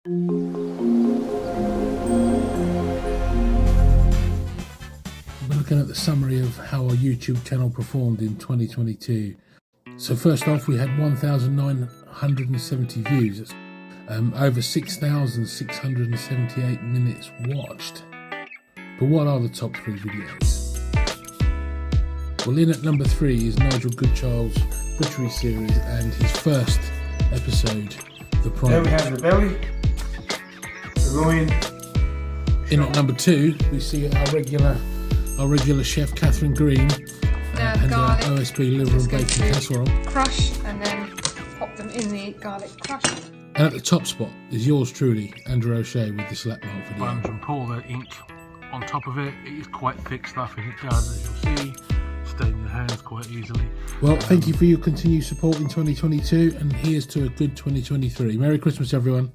We're looking at the summary of how our YouTube channel performed in 2022. So first off, we had 1,970 views. That's over 6,678 minutes watched. But what are the top 3 videos? Well, in at number 3 is Nigel Goodchild's Butchery series and his first episode, The Prime. There we have the belly, the loin. In at number 2, we see our regular chef Catherine Green and garlic. our OSB liver and bacon casserole. Crush and then pop them in the garlic crush. And at the top spot is yours truly, Andrew O'Shea, with the slap mark video. Sponge and pour the ink on top of it. It is quite thick stuff, and it does, as you'll see, stain your hands quite easily. Well, thank you for your continued support in 2022, and here's to a good 2023. Merry Christmas, everyone.